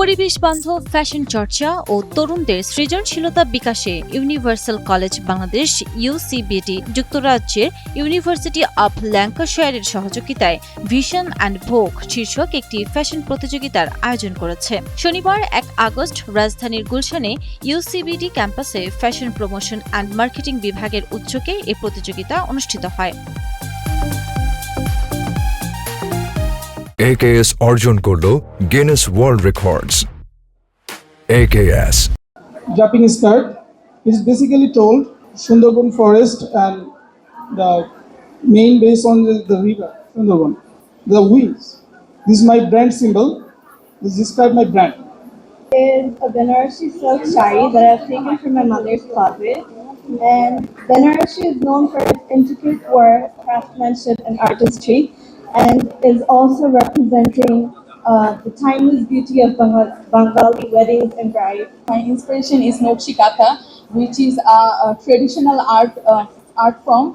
পরিবেশ বান্ধব ফ্যাশন চর্চা ও তরুণদের সৃজনশীলতা বিকাশে ইউনিভার্সাল কলেজ বাংলাদেশ ইউসিবিটি যুক্তরাজ্যের ইউনিভার্সিটি অব ল্যাঙ্কাশায়ারের সহযোগিতায় ভিশন অ্যান্ড ভোগ শীর্ষক একটি ফ্যাশন প্রতিযোগিতার আয়োজন করেছে। শনিবার ১ আগস্ট রাজধানীর গুলশানে ইউসিবিটি ক্যাম্পাসে ফ্যাশন প্রমোশন অ্যান্ড মার্কেটিং বিভাগের উদ্যোগে এই প্রতিযোগিতা অনুষ্ঠিত হয়। AKS অর্জন করলো Guinness world records. AKS Jumping skirt is basically told Sundarban forest and the main base on the river Sundarban. The wings. This is my brand symbol. This describes my brand. Is a Banarasi silk sari that I've taken from my mother's closet. And Banarasi is known for its intricate work, craftsmanship, and artistry, and is also representing the timeless beauty of Bengali weddings and brides. My inspiration is Nokshikatha, which is a traditional art form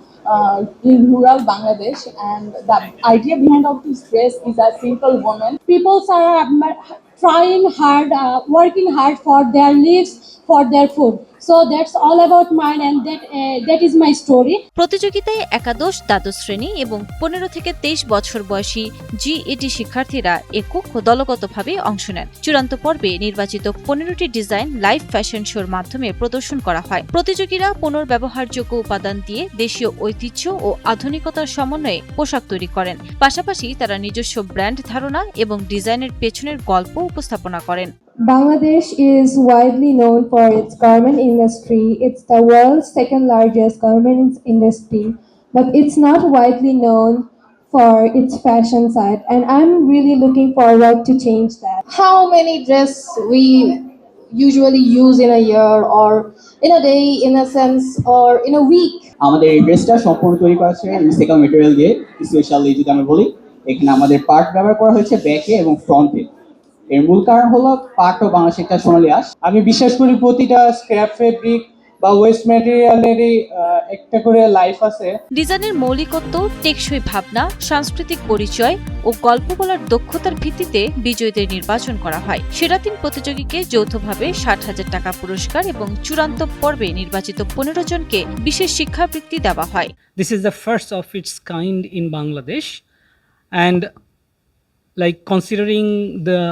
in rural Bangladesh, and the idea behind of this dress is a simple woman. People are trying hard, working hard for their lives, for their food. So that's all about mine, and that is my story. প্রতিযোগিতায় একাদশ, দ্বাদশ শ্রেণী এবং 15 থেকে 23 বছর বয়সী GET শিক্ষার্থীরা একক ও দলগতভাবে অংশ নেন। চূড়ান্ত পর্বে নির্বাচিত 15টি ডিজাইন লাইভ ফ্যাশন শোর মাধ্যমে প্রদর্শন করা হয়। প্রতিযোগীরা পুনর্ব্যবহারযোগ্য উপাদান দিয়ে দেশীয় ঐতিহ্য ও আধুনিকতার সমন্বয়ে পোশাক তৈরি করেন। পাশাপাশি তারা নিজস্ব ব্র্যান্ড ধারণা এবং ডিজাইনের পেছনের গল্প উপস্থাপনা করেন। Bangladesh is widely known for its garment industry. It's the world's second largest garment industry, but it's not widely known for its fashion side, and I'm really looking forward to change that. How many dress we usually use in a year or in a day, in a sense, or in a week? আমাদের এই ড্রেসটা সম্পূর্ণ তৈরি করা হয়েছে recycle material দিয়ে। Specially যদি আমি বলি, এখানে আমাদের পার্ট ব্যবহার করা হয়েছে ব্যাকে এবং ফ্রন্টে। এর মূল কারণ হলো পাট ও বাংলাদেশের একটা সোনালী আঁশ। আমি বিশ্বাস করি প্রতিটা স্ক্র্যাপ ফেব্রিক বা ওয়েস্ট ম্যাটেরিয়ালেরই একটা করে লাইফ আছে। ডিজাইনের মৌলিকত্ব, টেকসই ভাবনা, সাংস্কৃতিক পরিচয় ও গল্প বলার দক্ষতার ভিত্তিতে বিজয়ীদের নির্বাচন করা হয়। সেরা 3 প্রতিযোগীকে যৌথভাবে 60,000 টাকা পুরস্কার এবং চূড়ান্ত পর্বে নির্বাচিত 15 জনকে বিশেষ শিক্ষাবৃত্তি দেওয়া হয়। This is the first of its kind in Bangladesh, and considering the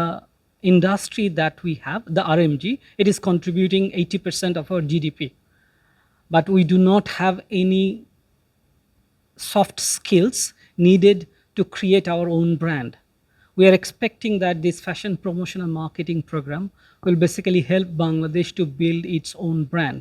industry that we have, the RMG, it is contributing 80% of our GDP. But we do not have any soft skills needed to create our own brand. We are expecting that this fashion promotion and marketing program will basically help Bangladesh to build its own brand.